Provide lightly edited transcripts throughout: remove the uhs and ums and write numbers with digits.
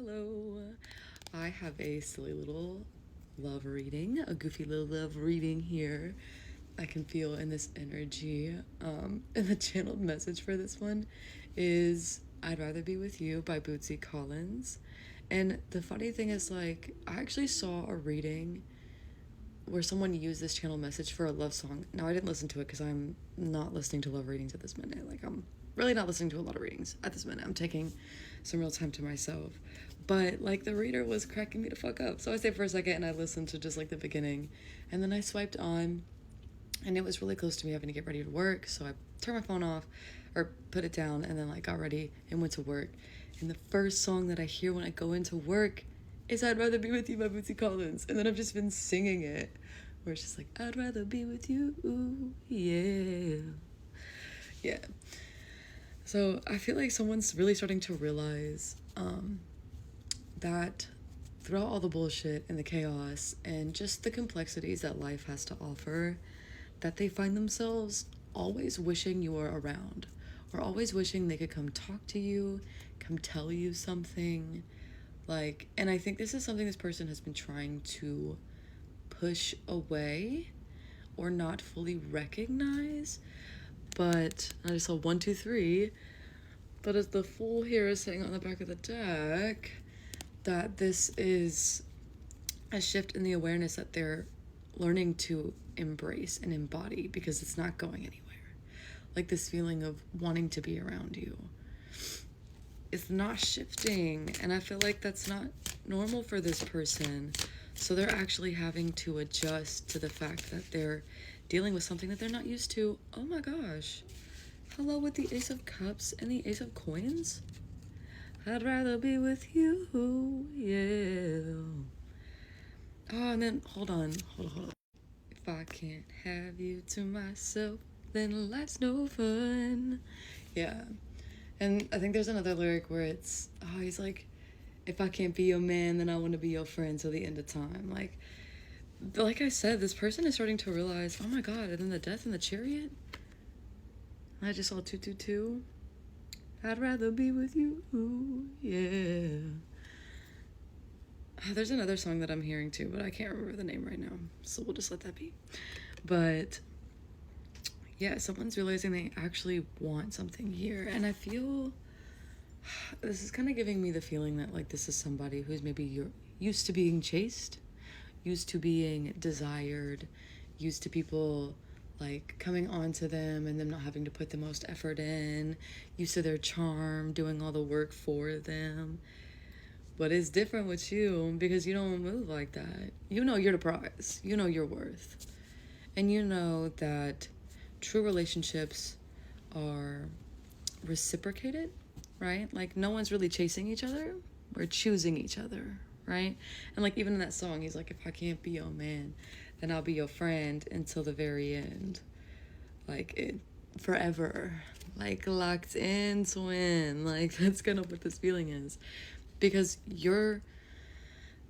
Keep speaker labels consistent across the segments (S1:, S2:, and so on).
S1: Hello. I have a silly little love reading, a goofy little love reading here. I can feel in this energy. And the channeled message for this one is I'd Rather Be With You by Bootsy Collins. And the funny thing is, like, I actually saw a reading where someone used this channel message for a love song. Now, I didn't listen to it because I'm not listening to love readings at this minute. Like, I'm really not listening to a lot of readings at this minute. I'm taking some real time to myself. But, like, the reader was cracking me the fuck up. So I stayed for a second and I listened to just, like, the beginning. And then I swiped on, and it was really close to me having to get ready to work. So I turned my phone off, or put it down, and then, like, got ready and went to work. And the first song that I hear when I go into work is I'd Rather Be With You by Bootsy Collins. And then I've just been singing it, where it's just like, I'd rather be with you, yeah. Yeah. So I feel like someone's really starting to realize that throughout all the bullshit and the chaos and just the complexities that life has to offer, that they find themselves always wishing you were around, or always wishing they could come talk to you, come tell you something. Like, and I think this is something this person has been trying to push away or not fully recognize. But I just saw 1, 2, 3. But as the Fool here is saying on the back of the deck, that this is a shift in the awareness that they're learning to embrace and embody, because it's not going anywhere. Like, this feeling of wanting to be around you, it's not shifting, and I feel like that's not normal for this person. So they're actually having to adjust to the fact that they're dealing with something that they're not used to. Oh my gosh. Hello with the Ace of Cups and the Ace of Coins. I'd rather be with you, yeah. Oh, and then, hold on. If I can't have you to myself, then life's no fun. Yeah. And I think there's another lyric where it's, he's like, if I can't be your man, then I want to be your friend till the end of time. Like I said, this person is starting to realize, oh my god, and then the Death in the Chariot. I just saw 222. I'd rather be with you, yeah. There's another song that I'm hearing too, but I can't remember the name right now, so we'll just let that be. But yeah, someone's realizing they actually want something here, and I feel this is kind of giving me the feeling that, like, this is somebody who's maybe you're used to being chased, used to being desired, used to people like coming on to them and them not having to put the most effort in, used to their charm, doing all the work for them. But it's different with you, because you don't move like that. You know you're the prize. You know your worth. And you know that true relationships are reciprocated, right? Like, no one's really chasing each other. We're choosing each other, right? And, like, even in that song, he's like, if I can't be your man, then I'll be your friend until the very end. Like, it forever. Like, locked in, twin. Like, that's kind of what this feeling is. Because you're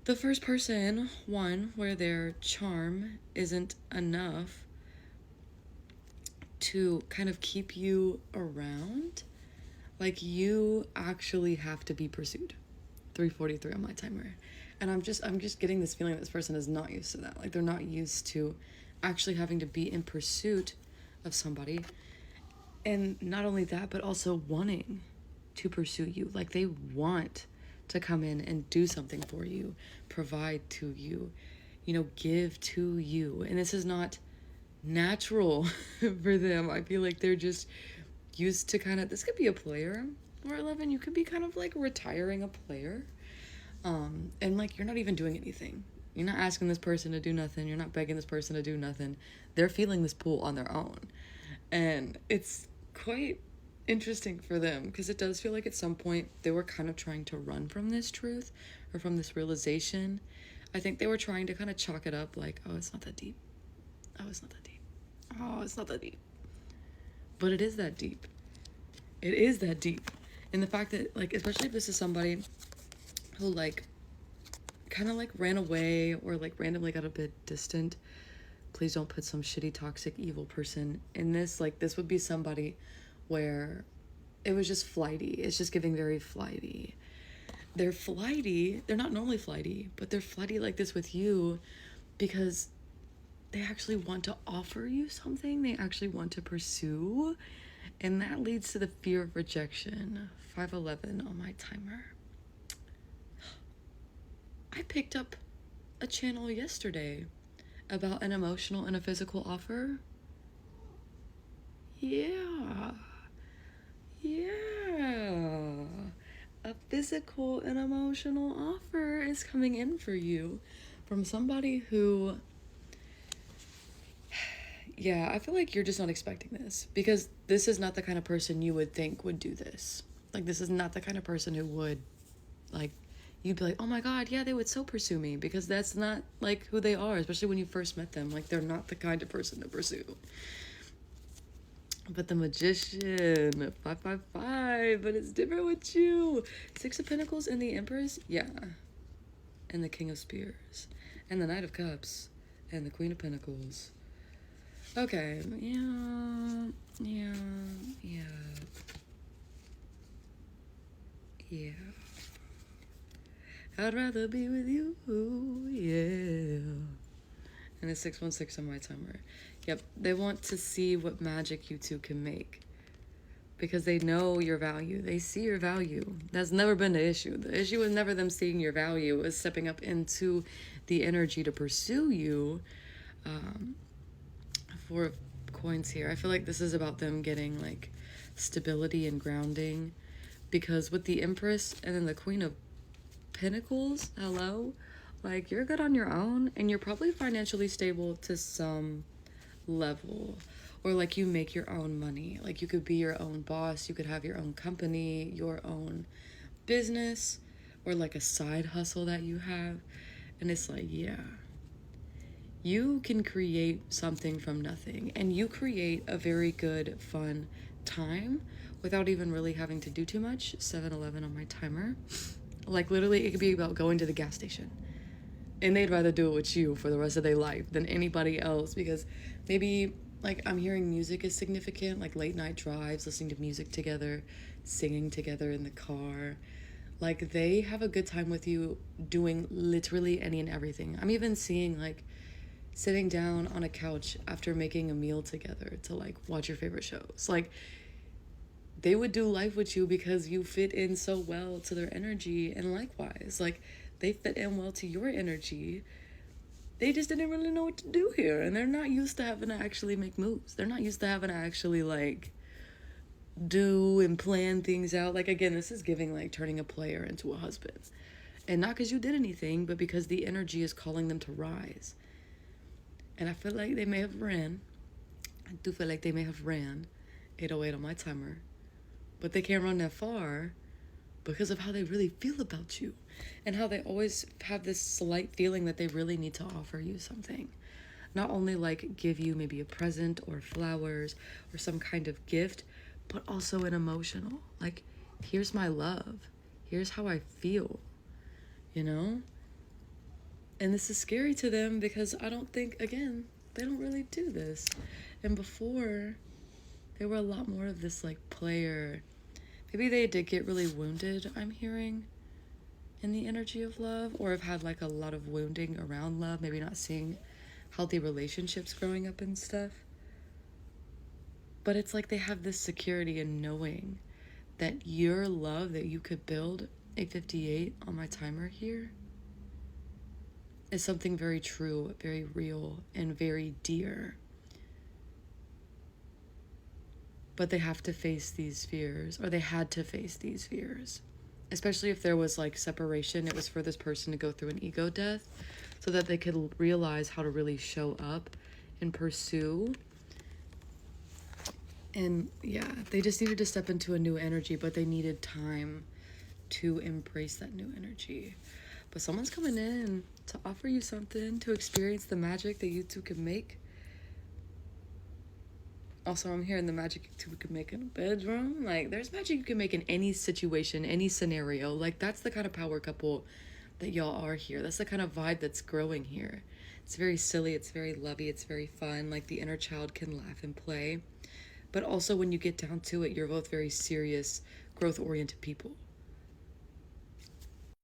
S1: the first person, one, where their charm isn't enough to kind of keep you around. Like, you actually have to be pursued. 3:43 on my timer. And I'm just getting this feeling that this person is not used to that. Like, they're not used to actually having to be in pursuit of somebody. And not only that, but also wanting to pursue you. Like, they want to come in and do something for you, provide to you, give to you. And this is not natural for them. I feel like they're just used to kind of, this could be a player, or 11, you could be kind of like retiring a player. And like, you're not even doing anything. You're not asking this person to do nothing. You're not begging this person to do nothing. They're feeling this pull on their own. And it's quite interesting for them, because it does feel like at some point they were kind of trying to run from this truth, or from this realization. I think they were trying to kind of chalk it up like, oh, it's not that deep. Oh, it's not that deep. Oh, it's not that deep. But it is that deep. It is that deep. And the fact that, like, especially if this is somebody who, like, kind of, like, ran away, or, like, randomly got a bit distant. Please don't put some shitty, toxic, evil person in this. Like, this would be somebody where it was just flighty. It's just giving very flighty. they're flighty. They're not normally flighty, but they're flighty like this with you because they actually want to offer you something. They actually want to pursue. And that leads to the fear of rejection. 511 on my timer. I picked up a channel yesterday about an emotional and a physical offer. Yeah. Yeah. A physical and emotional offer is coming in for you from somebody who, yeah, I feel like you're just not expecting this because this is not the kind of person you would think would do this. Like, this is not the kind of person who would, like, you'd be like, oh my God, yeah, they would so pursue me, because that's not, like, who they are, especially when you first met them. Like, they're not the kind of person to pursue. But the Magician, 555, but it's different with you. 6 of Pentacles and the Empress, yeah. And the King of Spears. And the Knight of Cups. And the Queen of Pentacles. Okay, yeah. I'd rather be with you, yeah. And a 616 on my timer. Yep, they want to see what magic you two can make. Because they know your value. They see your value. That's never been the issue. The issue was never them seeing your value. It was stepping up into the energy to pursue you. 4 of coins here. I feel like this is about them getting, like, stability and grounding. Because with the Empress and then the Queen of Pentacles, hello? Like, you're good on your own. And you're probably financially stable to some level, or like you make your own money. Like, you could be your own boss, you could have your own company, your own business, or like a side hustle that you have. And it's like, yeah, you can create something from nothing, and you create a very good fun time without even really having to do too much. 711 on my timer. Like, literally, it could be about going to the gas station, and they'd rather do it with you for the rest of their life than anybody else, because maybe, like, I'm hearing music is significant, like late night drives, listening to music together, singing together in the car. Like, they have a good time with you doing literally any and everything. I'm even seeing, like, sitting down on a couch after making a meal together to, like, watch your favorite shows. Like, they would do life with you because you fit in so well to their energy, and likewise, like, they fit in well to your energy. They just didn't really know what to do here, and they're not used to having to actually make moves. They're not used to having to actually, like, do and plan things out. Like, again, this is giving, like, turning a player into a husband. And not because you did anything, but because the energy is calling them to rise. And I feel like they may have ran. I do feel like they may have ran. 808 on my timer. But they can't run that far because of how they really feel about you, and how they always have this slight feeling that they really need to offer you something. Not only, like, give you maybe a present or flowers or some kind of gift, but also an emotional, like, here's my love, here's how I feel, you know? And this is scary to them because I don't think, again, they don't really do this. And before, there were a lot more of this, like, player. Maybe they did get really wounded, I'm hearing, in the energy of love, or have had, like, a lot of wounding around love, maybe not seeing healthy relationships growing up and stuff. But it's like they have this security in knowing that your love that you could build, 858 on my timer here, is something very true, very real, and very dear. But they have to face these fears, or they had to face these fears. Especially if there was, like, separation, it was for this person to go through an ego death so that they could realize how to really show up and pursue. And yeah, they just needed to step into a new energy, but they needed time to embrace that new energy. But someone's coming in to offer you something, to experience the magic that you two can make. Also, I'm hearing the magic you two can make in a bedroom. Like, there's magic you can make in any situation, any scenario. Like, that's the kind of power couple that y'all are here. That's the kind of vibe that's growing here. It's very silly, it's very lovey, it's very fun. Like, the inner child can laugh and play. But also, when you get down to it, you're both very serious, growth-oriented people.